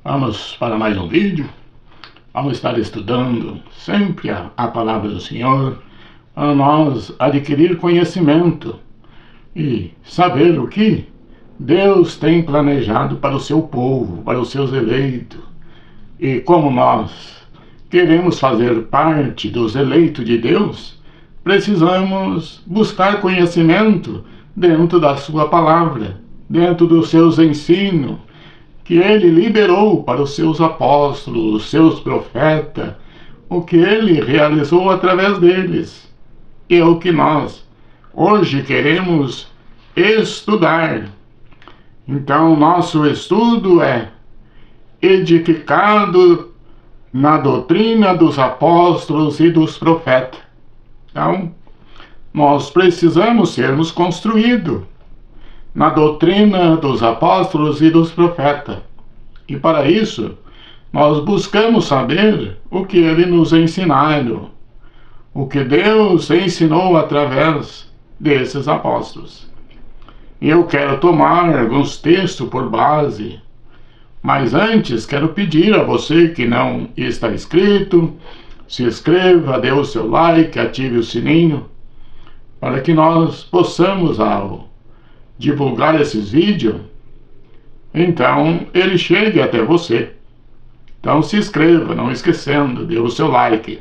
Vamos para mais um vídeo. Vamos estar estudando sempre a palavra do Senhor para nós adquirir conhecimento e saber o que Deus tem planejado para o seu povo, para os seus eleitos. E como nós queremos fazer parte dos eleitos de Deus, precisamos buscar conhecimento dentro da sua palavra, dentro dos seus ensinos, que ele liberou para os seus apóstolos, os seus profetas, o que ele realizou através deles. E é o que nós hoje queremos estudar. Então, nosso estudo é edificado na doutrina dos apóstolos e dos profetas. Então, nós precisamos sermos construídos na doutrina dos apóstolos e dos profetas. E para isso, nós buscamos saber o que eles nos ensinaram, o que Deus ensinou através desses apóstolos. E eu quero tomar alguns textos por base, mas antes quero pedir a você que não está inscrito, se inscreva, dê o seu like, ative o sininho, para que nós possamos, ao divulgar esses vídeos, então ele chegue até você. Então se inscreva, não esquecendo, dê o seu like.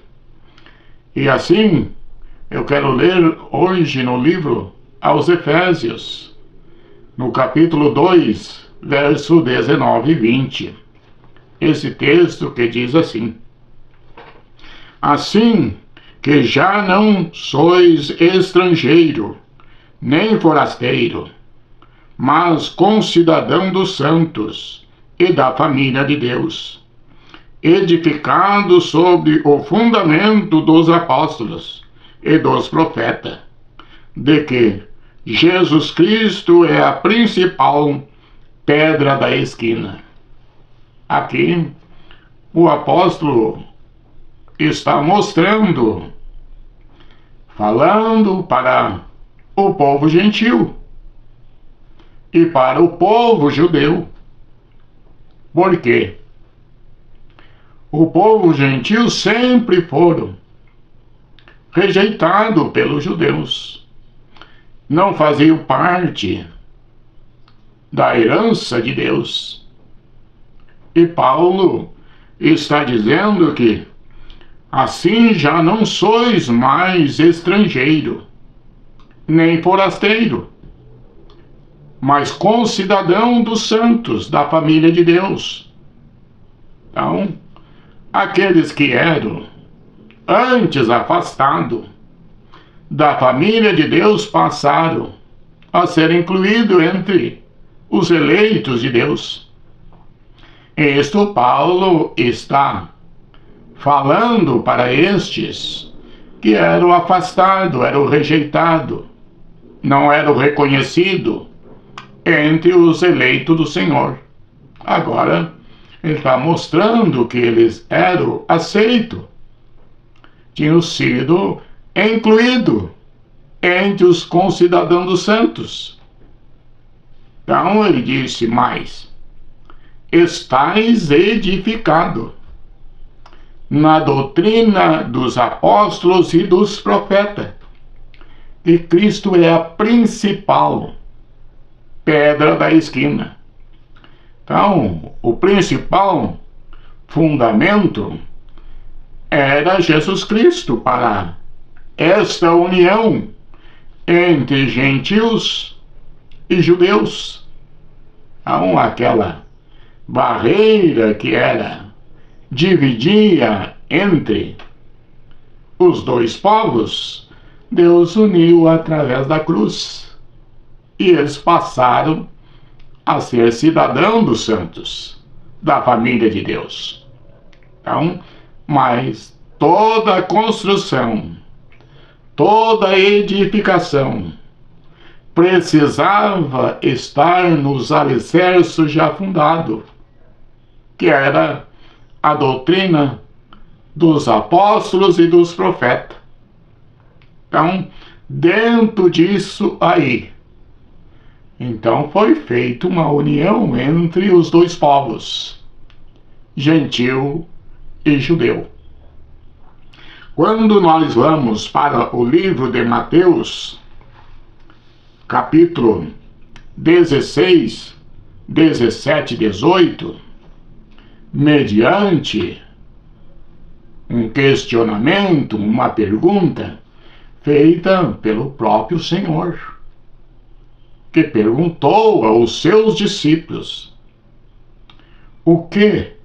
E assim, eu quero ler hoje no livro aos Efésios, no capítulo 2, verso 19 e 20. Esse texto que diz assim: assim que já não sois estrangeiro, nem forasteiro, mas concidadão dos santos e da família de Deus, edificado sobre o fundamento dos apóstolos e dos profetas, de que Jesus Cristo é a principal pedra da esquina. Aqui, o apóstolo está mostrando, falando para o povo gentil e para o povo judeu. Por quê? O povo gentil sempre foram rejeitado pelos judeus. Não faziam parte da herança de Deus. E Paulo está dizendo que assim já não sois mais estrangeiro, nem forasteiro, mas concidadão dos santos, da família de Deus. Então, aqueles que eram antes afastados da família de Deus passaram a ser incluídos entre os eleitos de Deus. Isto Paulo está falando para estes que eram afastados, eram rejeitados, não eram reconhecidos entre os eleitos do Senhor. Agora, ele está mostrando que eles eram aceitos, tinham sido incluídos entre os concidadãos dos santos. Então ele disse mais: estais edificados na doutrina dos apóstolos e dos profetas, que Cristo é a principal pedra da esquina. Então, o principal fundamento era Jesus Cristo para esta união entre gentios e judeus. Então, aquela barreira que dividia entre os dois povos, Deus uniu através da cruz. E eles passaram a ser cidadãos dos santos, da família de Deus. Então, mas toda a construção, toda a edificação precisava estar nos alicerces já fundados, que era a doutrina dos apóstolos e dos profetas. Então, dentro disso aí, então foi feita uma união entre os dois povos. gentil e judeu. Quando nós vamos para o livro de Mateus, capítulo 16, 17 e 18, mediante um questionamento, uma pergunta feita pelo próprio Senhor, que perguntou aos seus discípulos: o que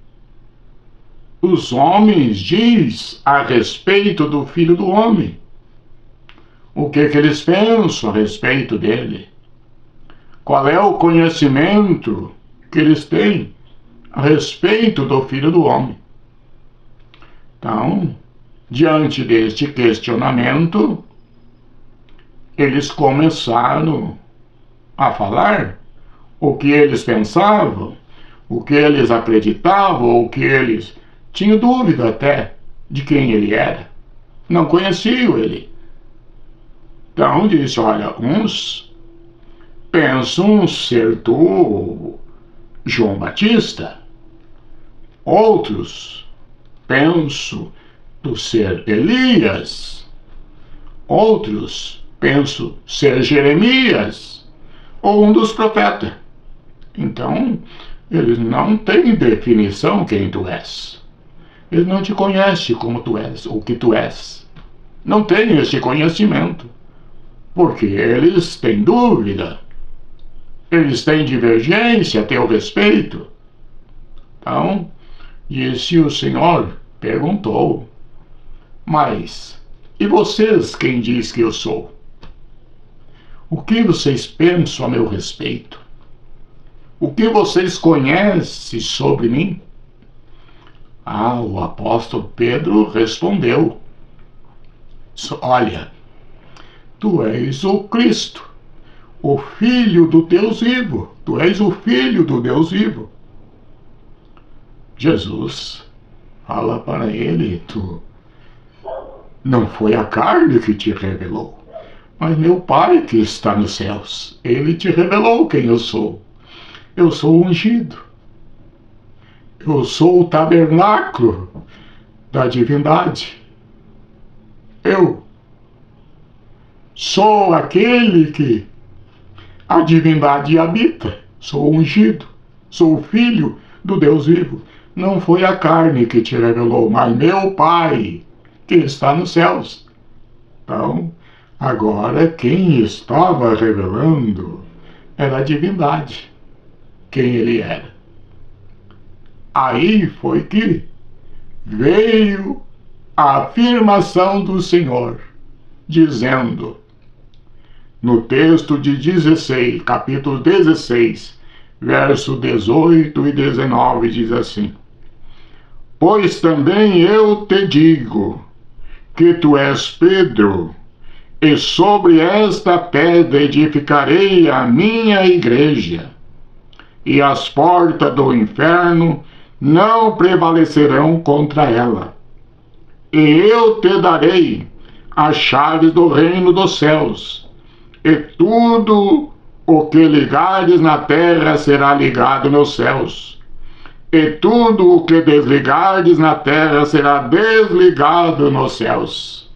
os homens diz a respeito do Filho do Homem? O que eles pensam a respeito dele? Qual é o conhecimento que eles têm a respeito do Filho do Homem? Então, diante deste questionamento, eles começaram a falar o que eles pensavam, o que eles acreditavam, o que eles tinham dúvida até de quem ele era. Não conheciam ele. Então disse: olha, uns pensam ser tu, João Batista, outros pensam tu ser Elias, outros pensam ser Jeremias ou um dos profetas. Então, eles não têm definição quem tu és. Eles não te conhecem como tu és, ou o que tu és. Não têm esse conhecimento, porque eles têm dúvida, eles têm divergência a teu respeito. Então, disse o Senhor, perguntou: mas, e vocês quem diz que eu sou? O que vocês pensam a meu respeito? O que vocês conhecem sobre mim? O apóstolo Pedro respondeu: olha, tu és o Cristo, o Filho do Deus vivo. Tu és o Filho do Deus vivo. Jesus fala para ele: não foi a carne que te revelou, mas meu Pai que está nos céus. Ele te revelou quem eu sou. Eu sou o ungido. Eu sou o tabernáculo da divindade. Eu sou aquele que a divindade habita. Sou o ungido. Sou o Filho do Deus vivo. Não foi a carne que te revelou, mas meu Pai que está nos céus. Então, agora quem estava revelando era a divindade, quem ele era. Aí foi que veio a afirmação do Senhor, dizendo, no texto de 16, capítulo 16, verso 18 e 19, diz assim: pois também eu te digo que tu és Pedro, e sobre esta pedra edificarei a minha igreja, e as portas do inferno não prevalecerão contra ela. E eu te darei as chaves do reino dos céus, e tudo o que ligares na terra será ligado nos céus, e tudo o que desligares na terra será desligado nos céus.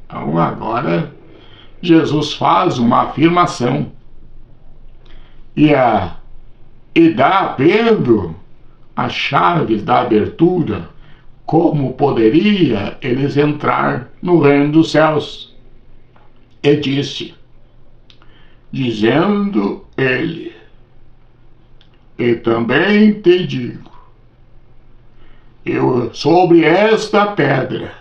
Então agora Jesus faz uma afirmação e dá a Pedro as chaves da abertura, como poderia eles entrar no reino dos céus. E disse, dizendo ele: e também te digo, eu sobre esta pedra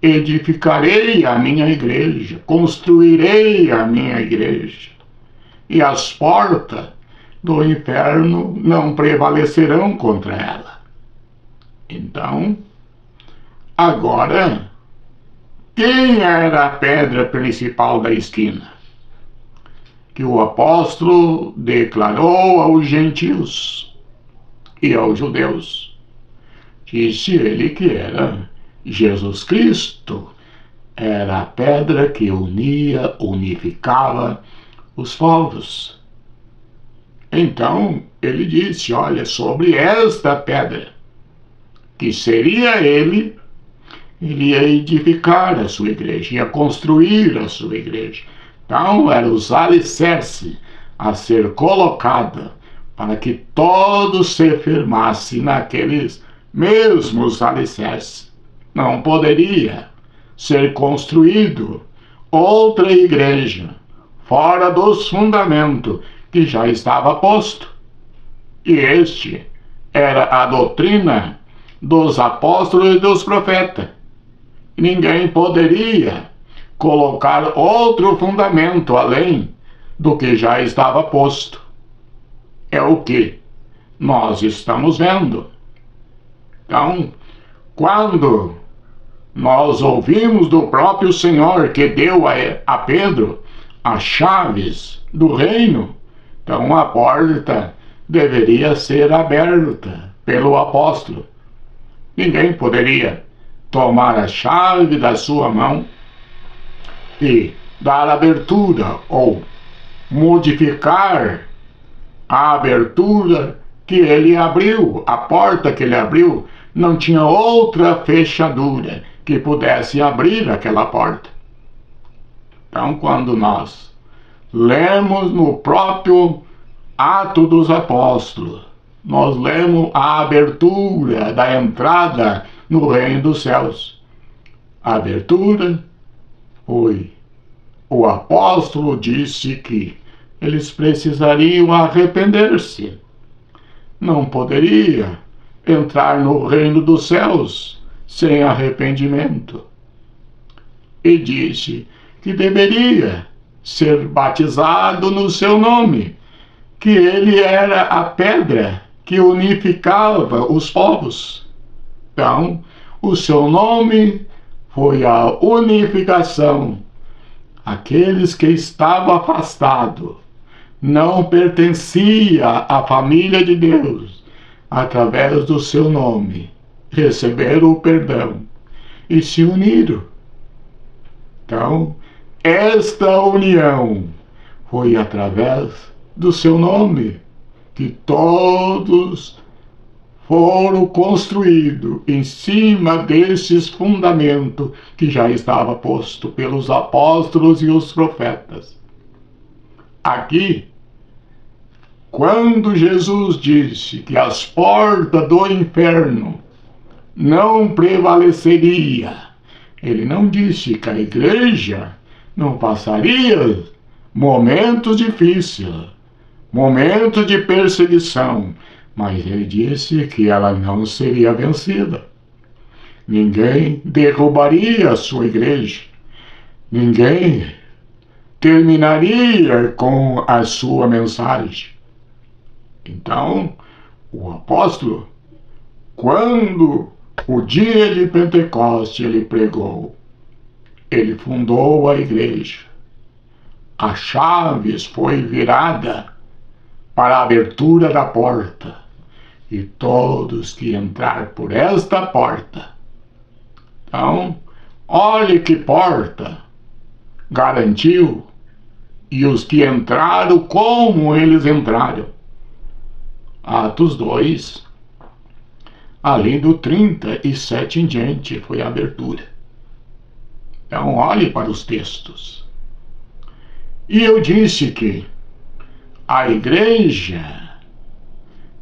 edificarei a minha igreja, construirei a minha igreja, e as portas do inferno não prevalecerão contra ela. Então, agora, quem era a pedra principal da esquina? Que o apóstolo declarou aos gentios e aos judeus. Disse ele que era Jesus Cristo, era a pedra que unificava os povos. Então ele disse: olha, sobre esta pedra que seria ele ia edificar a sua igreja, ia construir a sua igreja. Então, eram os alicerces a ser colocada para que todos se firmassem naqueles mesmos alicerces. Não poderia ser construído outra igreja fora dos fundamentos que já estava posto. E este era a doutrina dos apóstolos e dos profetas. Ninguém poderia colocar outro fundamento além do que já estava posto. É o que nós estamos vendo. Então, quando nós ouvimos do próprio Senhor que deu a Pedro as chaves do reino, então a porta deveria ser aberta pelo apóstolo. Ninguém poderia tomar a chave da sua mão e dar abertura ou modificar a abertura que ele abriu. A porta que ele abriu não tinha outra fechadura que pudesse abrir aquela porta. Então, quando nós lemos no próprio Atos dos Apóstolos, nós lemos a abertura da entrada no reino dos céus. A abertura foi: o apóstolo disse que eles precisariam arrepender-se. Não poderia entrar no reino dos céus sem arrependimento. E disse que deveria ser batizado no seu nome, que ele era a pedra que unificava os povos. Então, o seu nome foi a unificação. Aqueles que estavam afastados, não pertenciam à família de Deus, através do seu nome, receberam o perdão e se uniram. Então, esta união foi através do seu nome que todos foram construídos em cima desses fundamentos que já estava posto pelos apóstolos e os profetas. Aqui, quando Jesus disse que as portas do inferno não prevaleceria, ele não disse que a igreja não passaria momentos difíceis, momentos de perseguição, mas ele disse que ela não seria vencida. Ninguém derrubaria a sua igreja. Ninguém terminaria com a sua mensagem. Então, o apóstolo, quando o dia de Pentecoste ele pregou, ele fundou a igreja. A chave foi virada para a abertura da porta. E todos que entrar por esta porta. Então, olhe que porta garantiu. E os que entraram, como eles entraram. Atos 2, além do 37 em diante, foi a abertura. Então, olhe para os textos. E eu disse que a igreja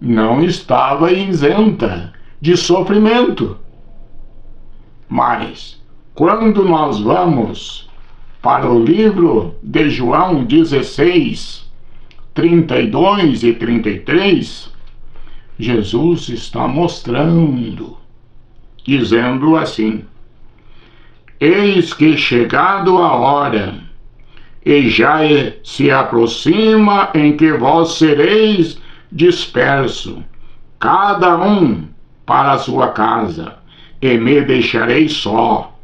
não estava isenta de sofrimento. Mas, quando nós vamos para o livro de João 16, 32 e 33, Jesus está mostrando, dizendo assim: eis que chegado a hora, e já se aproxima em que vós sereis disperso, cada um para a sua casa, e me deixarei só.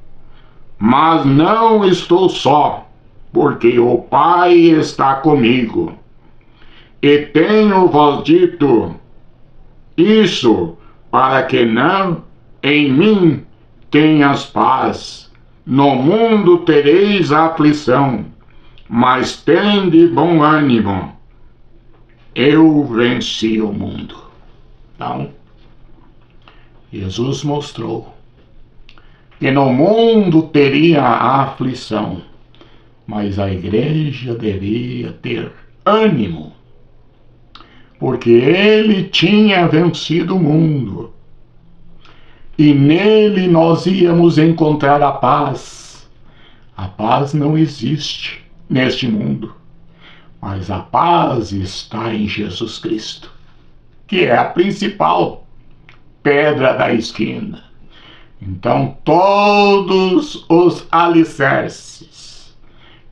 Mas não estou só, porque o Pai está comigo. E tenho-vos dito isso, para que não em mim tenhas paz. No mundo tereis aflição, mas tende bom ânimo. Eu venci o mundo. Então, Jesus mostrou que no mundo teria aflição, mas a igreja devia ter ânimo, porque ele tinha vencido o mundo e nele nós íamos encontrar a paz. A paz não existe neste mundo, mas a paz está em Jesus Cristo, que é a principal pedra da esquina. Então, todos os alicerces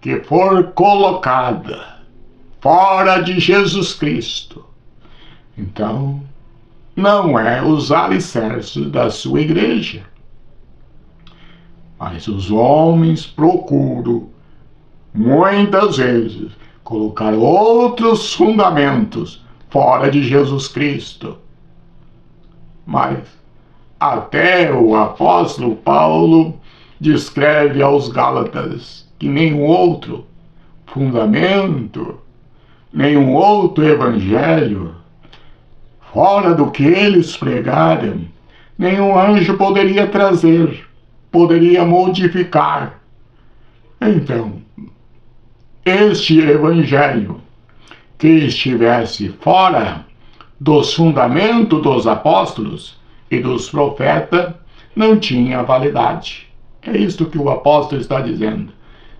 que for colocada fora de Jesus Cristo, então, não é os alicerces da sua igreja. Mas os homens procuram, muitas vezes, colocar outros fundamentos fora de Jesus Cristo. Mas até o apóstolo Paulo descreve aos Gálatas que nenhum outro fundamento, nenhum outro evangelho, fora do que eles pregaram, nenhum anjo poderia trazer, poderia modificar. Então, este evangelho que estivesse fora dos fundamentos dos apóstolos e dos profetas não tinha validade. É isto que o apóstolo está dizendo.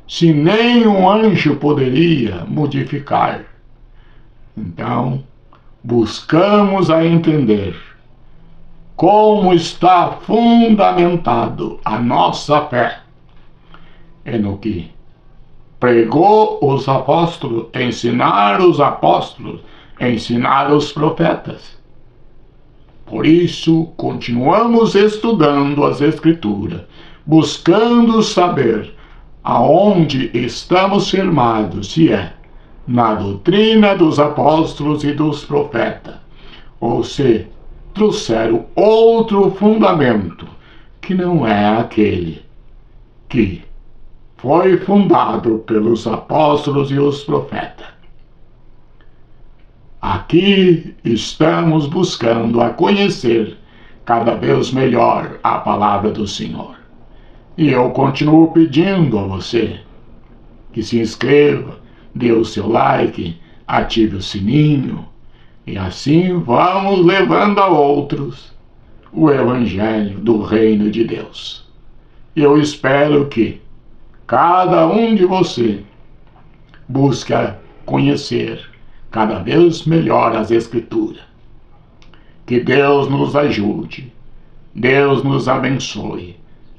Se nenhum anjo poderia modificar, então buscamos a entender como está fundamentado a nossa fé. É no que pregou os apóstolos, ensinaram os apóstolos, ensinaram os profetas. Por isso, continuamos estudando as Escrituras, buscando saber aonde estamos firmados, se é na doutrina dos apóstolos e dos profetas, ou se trouxeram outro fundamento, que não é aquele que foi fundado pelos apóstolos e os profetas. Aqui estamos buscando a conhecer cada vez melhor a palavra do Senhor. E eu continuo pedindo a você que se inscreva, dê o seu like, ative o sininho, e assim vamos levando a outros o Evangelho do Reino de Deus. E eu espero que cada um de você busque conhecer cada vez melhor as Escrituras. Que Deus nos ajude, Deus nos abençoe,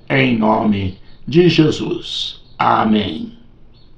em nome de Jesus. Amém.